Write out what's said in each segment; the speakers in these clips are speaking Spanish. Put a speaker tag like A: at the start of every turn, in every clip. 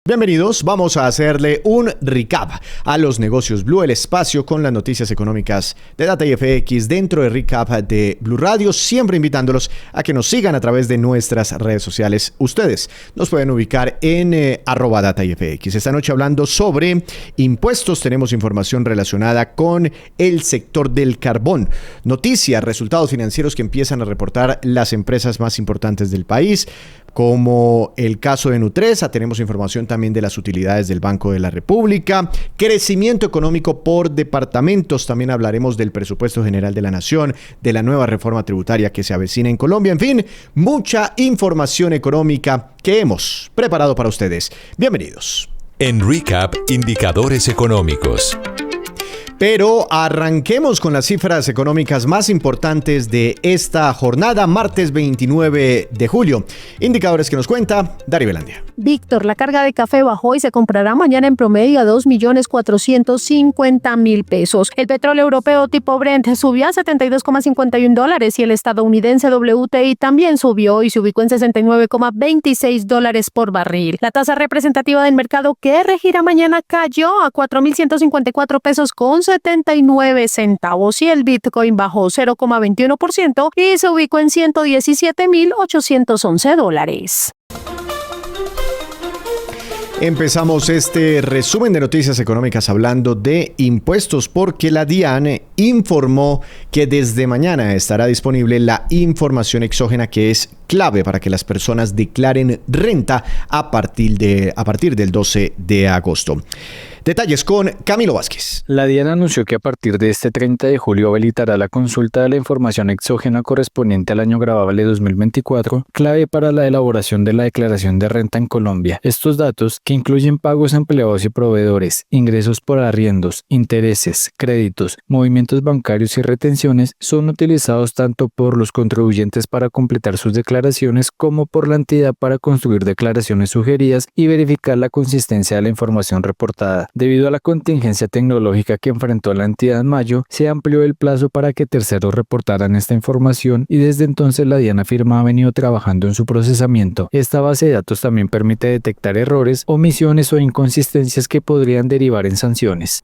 A: Bienvenidos, vamos a hacerle un recap a los negocios Blue, el espacio con las noticias económicas de Data y FX dentro del recap de Blue Radio, siempre invitándolos a que nos sigan a través de nuestras redes sociales. Ustedes nos pueden ubicar en @Data y FX. Esta noche hablando sobre impuestos, tenemos información relacionada con el sector del carbón, noticias, resultados financieros que empiezan a reportar las empresas más importantes del país, como el caso de Nutresa. Tenemos información también de las utilidades del Banco de la República, crecimiento económico por departamentos. También hablaremos del presupuesto general de la Nación, de la nueva reforma tributaria que se avecina en Colombia. En fin, mucha información económica que hemos preparado para ustedes. Bienvenidos.
B: En Recap, indicadores económicos.
A: Pero arranquemos con las cifras económicas más importantes de esta jornada, martes 29 de julio. Indicadores que nos cuenta Dari Belandia.
C: Víctor, la carga de café bajó y se comprará mañana en promedio a 2.450.000 pesos. El petróleo europeo tipo Brent subió a $72,51 y el estadounidense WTI también subió y se ubicó en $69,26 por barril. La tasa representativa del mercado que regirá mañana cayó a 4.154 pesos con 79 centavos y el Bitcoin bajó 0,21% y se ubicó en $117,811.
A: Empezamos este resumen de noticias económicas hablando de impuestos porque la DIAN informó que desde mañana estará disponible la información exógena que es clave para que las personas declaren renta a partir del 12 de agosto. Detalles con Camilo Vázquez.
D: La DIAN anunció que a partir de este 30 de julio habilitará la consulta de la información exógena correspondiente al año gravable 2024, clave para la elaboración de la declaración de renta en Colombia. Estos datos, que incluyen pagos a empleados y proveedores, ingresos por arriendos, intereses, créditos, movimientos bancarios y retenciones, son utilizados tanto por los contribuyentes para completar sus declaraciones como por la entidad para construir declaraciones sugeridas y verificar la consistencia de la información reportada. Debido a la contingencia tecnológica que enfrentó la entidad en mayo, se amplió el plazo para que terceros reportaran esta información y desde entonces la DIAN afirma ha venido trabajando en su procesamiento. Esta base de datos también permite detectar errores, omisiones o inconsistencias que podrían derivar en sanciones.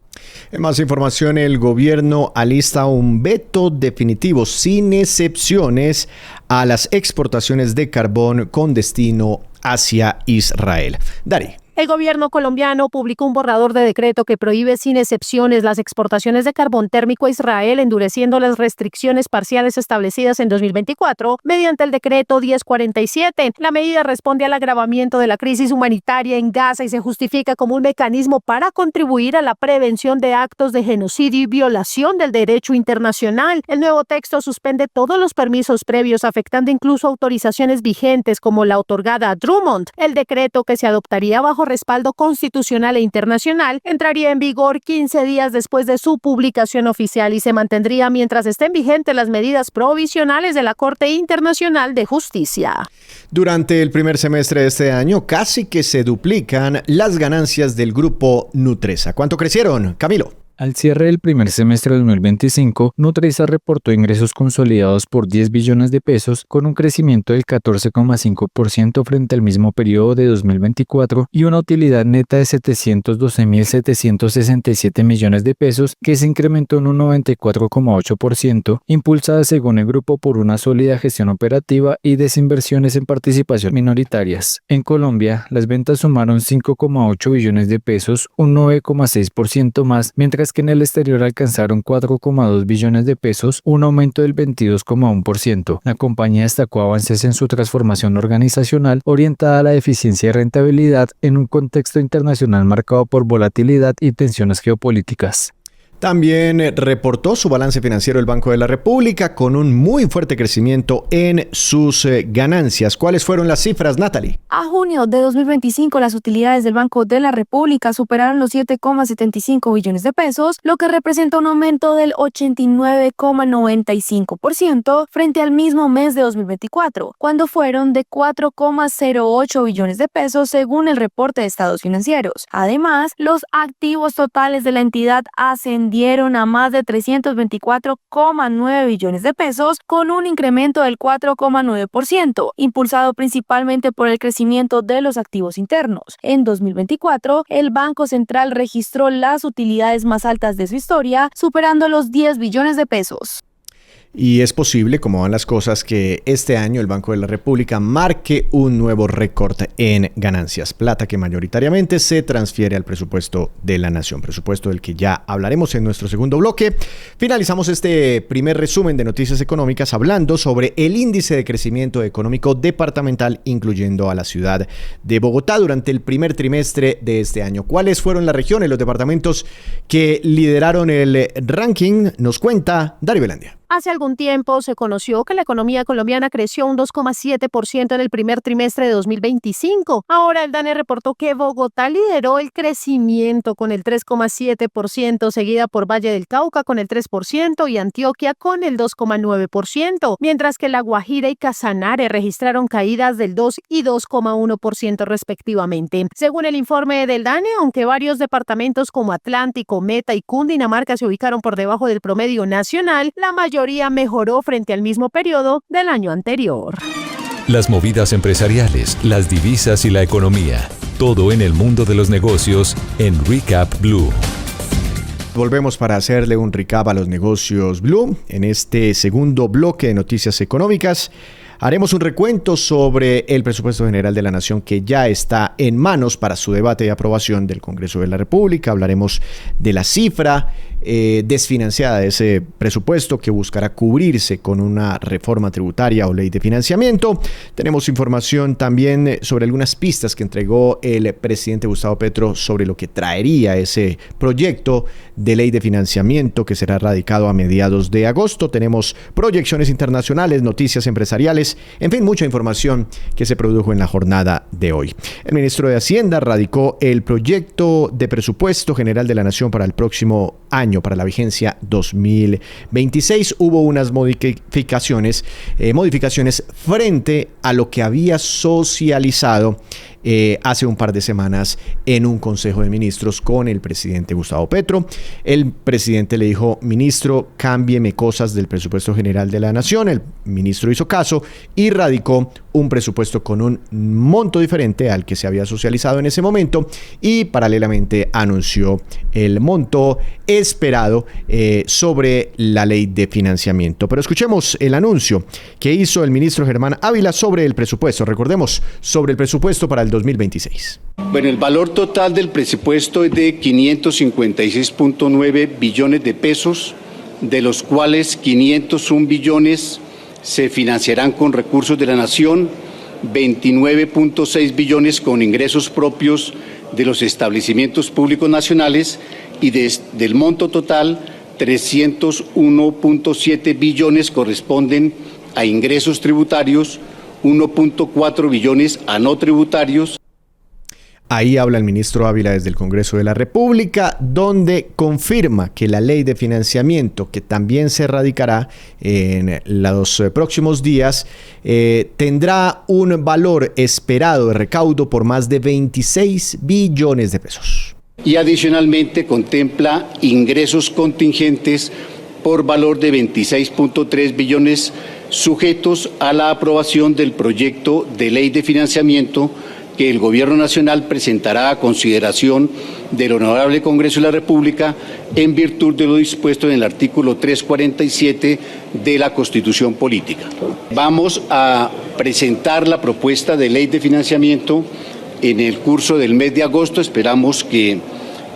A: En más información, el gobierno alista un veto definitivo sin excepciones a las exportaciones de carbón con destino hacia Israel. Dari.
C: El gobierno colombiano publicó un borrador de decreto que prohíbe sin excepciones las exportaciones de carbón térmico a Israel, endureciendo las restricciones parciales establecidas en 2024 mediante el decreto 1047. La medida responde al agravamiento de la crisis humanitaria en Gaza y se justifica como un mecanismo para contribuir a la prevención de actos de genocidio y violación del derecho internacional. El nuevo texto suspende todos los permisos previos, afectando incluso autorizaciones vigentes como la otorgada a Drummond. El decreto, que se adoptaría bajo respaldo constitucional e internacional, entraría en vigor 15 días después de su publicación oficial y se mantendría mientras estén vigentes las medidas provisionales de la Corte Internacional de Justicia.
A: Durante el primer semestre de este año, casi que se duplican las ganancias del grupo Nutresa. ¿Cuánto crecieron, Camilo?
D: Al cierre del primer semestre de 2025, Nutresa reportó ingresos consolidados por 10 billones de pesos con un crecimiento del 14,5% frente al mismo periodo de 2024 y una utilidad neta de 712.767 millones de pesos que se incrementó en un 94,8%, impulsada según el grupo por una sólida gestión operativa y desinversiones en participación minoritarias. En Colombia, las ventas sumaron 5,8 billones de pesos, un 9,6% más, mientras que en el exterior alcanzaron 4,2 billones de pesos, un aumento del 22,1%. La compañía destacó avances en su transformación organizacional orientada a la eficiencia y rentabilidad en un contexto internacional marcado por volatilidad y tensiones geopolíticas.
A: También reportó su balance financiero el Banco de la República con un muy fuerte crecimiento en sus ganancias. ¿Cuáles fueron las cifras, Natalie?
E: A junio de 2025, las utilidades del Banco de la República superaron los 7,75 billones de pesos, lo que representa un aumento del 89,95% frente al mismo mes de 2024, cuando fueron de 4,08 billones de pesos según el reporte de estados financieros. Además, los activos totales de la entidad ascendieron ascendieron a más de 324,9 billones de pesos, con un incremento del 4,9%, impulsado principalmente por el crecimiento de los activos internos. En 2024, el Banco Central registró las utilidades más altas de su historia, superando los 10 billones de pesos.
A: Y es posible, como van las cosas, que este año el Banco de la República marque un nuevo récord en ganancias, plata que mayoritariamente se transfiere al presupuesto de la nación, presupuesto del que ya hablaremos en nuestro segundo bloque. Finalizamos este primer resumen de noticias económicas hablando sobre el índice de crecimiento económico departamental, incluyendo a la ciudad de Bogotá durante el primer trimestre de este año. ¿Cuáles fueron las regiones, los departamentos que lideraron el ranking? Nos cuenta Dari Belandia.
C: Hace algún tiempo se conoció que la economía colombiana creció un 2,7% en el primer trimestre de 2025. Ahora el DANE reportó que Bogotá lideró el crecimiento con el 3,7%, seguida por Valle del Cauca con el 3% y Antioquia con el 2,9%, mientras que La Guajira y Casanare registraron caídas del 2 y 2,1% respectivamente. Según el informe del DANE, aunque varios departamentos como Atlántico, Meta y Cundinamarca se ubicaron por debajo del promedio nacional, la mayoría mejoró frente al mismo periodo del año anterior.
B: Las movidas empresariales, las divisas y la economía. Todo en el mundo de los negocios en Recap Blue.
A: Volvemos para hacerle un recap a los negocios Blue. En este segundo bloque de noticias económicas haremos un recuento sobre el presupuesto general de la Nación que ya está en manos para su debate y aprobación del Congreso de la República. Hablaremos de la cifra desfinanciada de ese presupuesto que buscará cubrirse con una reforma tributaria o ley de financiamiento. Tenemos información también sobre algunas pistas que entregó el presidente Gustavo Petro sobre lo que traería ese proyecto de ley de financiamiento que será radicado a mediados de agosto. Tenemos proyecciones internacionales, noticias empresariales, en fin, mucha información que se produjo en la jornada de hoy. El ministro de Hacienda radicó el proyecto de presupuesto general de la Nación para el próximo año, para la vigencia 2026. Hubo unas modificaciones frente a lo que había socializado hace un par de semanas en un consejo de ministros con el presidente Gustavo Petro. El presidente le dijo: ministro, cámbieme cosas del presupuesto general de la Nación. El ministro hizo caso y radicó un presupuesto con un monto diferente al que se había socializado en ese momento y paralelamente anunció el monto esperado sobre la ley de financiamiento. Pero escuchemos el anuncio que hizo el ministro Germán Ávila sobre el presupuesto. Recordemos, sobre el presupuesto para el 2026.
F: Bueno, el valor total del presupuesto es de 556.9 billones de pesos, de los cuales 501 billones se financiarán con recursos de la Nación, 29.6 billones con ingresos propios de los establecimientos públicos nacionales y del monto total, 301.7 billones corresponden a ingresos tributarios, 1.4 billones a no tributarios.
A: Ahí habla el ministro Ávila desde el Congreso de la República, donde confirma que la ley de financiamiento, que también se radicará en los próximos días, tendrá un valor esperado de recaudo por más de 26 billones de pesos.
F: Y adicionalmente contempla ingresos contingentes por valor de 26.3 billones sujetos a la aprobación del proyecto de ley de financiamiento que el Gobierno Nacional presentará a consideración del Honorable Congreso de la República en virtud de lo dispuesto en el artículo 347 de la Constitución Política. Vamos a presentar la propuesta de ley de financiamiento en el curso del mes de agosto. Esperamos que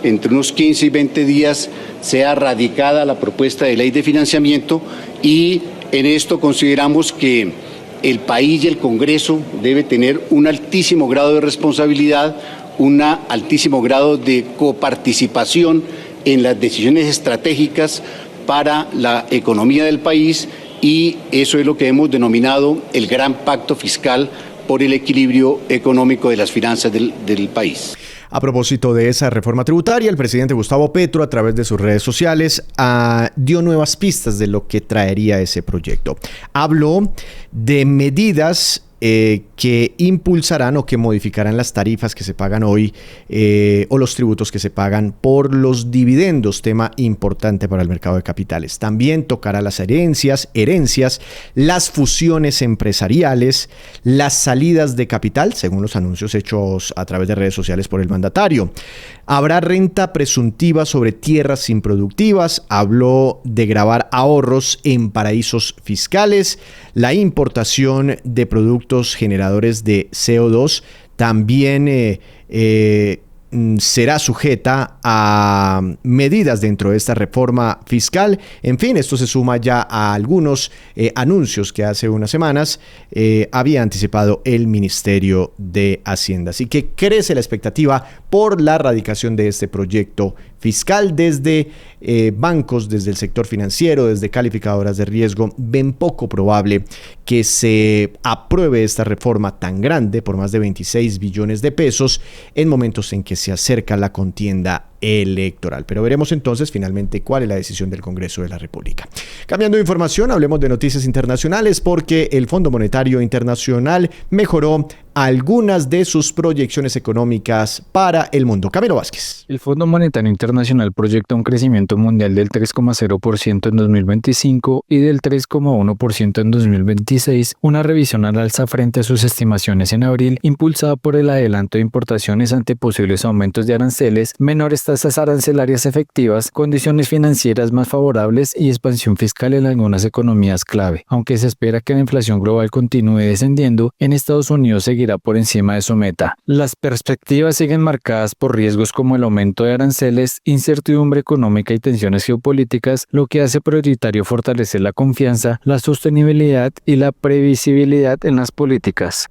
F: entre unos 15 y 20 días sea radicada la propuesta de ley de financiamiento y en esto consideramos que el país y el Congreso debe tener un altísimo grado de responsabilidad, un altísimo grado de coparticipación en las decisiones estratégicas para la economía del país y eso es lo que hemos denominado el gran pacto fiscal por el equilibrio económico de las finanzas del país.
A: A propósito de esa reforma tributaria, el presidente Gustavo Petro, a través de sus redes sociales, dio nuevas pistas de lo que traería ese proyecto. Habló de medidas que impulsarán o que modificarán las tarifas que se pagan hoy o los tributos que se pagan por los dividendos, tema importante para el mercado de capitales. También tocará las herencias, las fusiones empresariales, las salidas de capital, según los anuncios hechos a través de redes sociales por el mandatario. Habrá renta presuntiva sobre tierras improductivas, habló de gravar ahorros en paraísos fiscales, la importación de productos generadores de CO2 también será sujeta a medidas dentro de esta reforma fiscal. En fin, esto se suma ya a algunos anuncios que hace unas semanas había anticipado el Ministerio de Hacienda. Así que crece la expectativa por la radicación de este proyecto fiscal. Desde bancos, desde el sector financiero, desde calificadoras de riesgo, ven poco probable que se apruebe esta reforma tan grande por más de 26 billones de pesos en momentos en que se acerca la contienda electoral. Pero veremos entonces finalmente cuál es la decisión del Congreso de la República. Cambiando de información, hablemos de noticias internacionales porque el Fondo Monetario Internacional mejoró algunas de sus proyecciones económicas para el mundo. Camilo Vázquez.
D: El Fondo Monetario Internacional proyecta un crecimiento mundial del 3,0% en 2025 y del 3,1% en 2026, una revisión al alza frente a sus estimaciones en abril, impulsada por el adelanto de importaciones ante posibles aumentos de aranceles, menores tasas arancelarias efectivas, condiciones financieras más favorables y expansión fiscal en algunas economías clave. Aunque se espera que la inflación global continúe descendiendo, en Estados Unidos seguirá por encima de su meta. Las perspectivas siguen marcadas por riesgos como el aumento de aranceles, incertidumbre económica y tensiones geopolíticas, lo que hace prioritario fortalecer la confianza, la sostenibilidad y la previsibilidad en las políticas.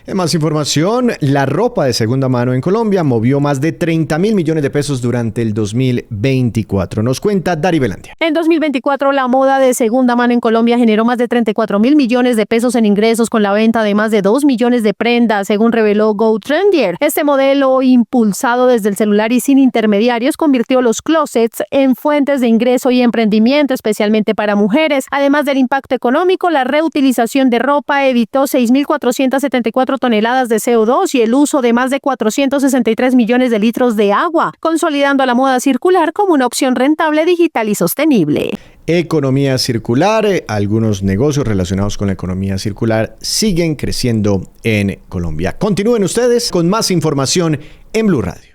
A: En más información, la ropa de segunda mano en Colombia movió más de 30.000 millones de pesos durante el 2024. Nos cuenta Dari Belandia.
C: En 2024, la moda de segunda mano en Colombia generó más de 34.000 millones de pesos en ingresos con la venta de más de 2 millones de prendas, según reveló GoTrendier. Este modelo, impulsado desde el celular y sin intermediarios, convirtió los closets en fuentes de ingreso y emprendimiento, especialmente para mujeres. Además del impacto económico, la reutilización de ropa evitó 6.474 toneladas de CO2 y el uso de más de 463 millones de litros de agua, consolidando la moda circular como una opción rentable, digital y sostenible.
A: Economía circular, algunos negocios relacionados con la economía circular siguen creciendo en Colombia. Continúen ustedes con más información en Blue Radio.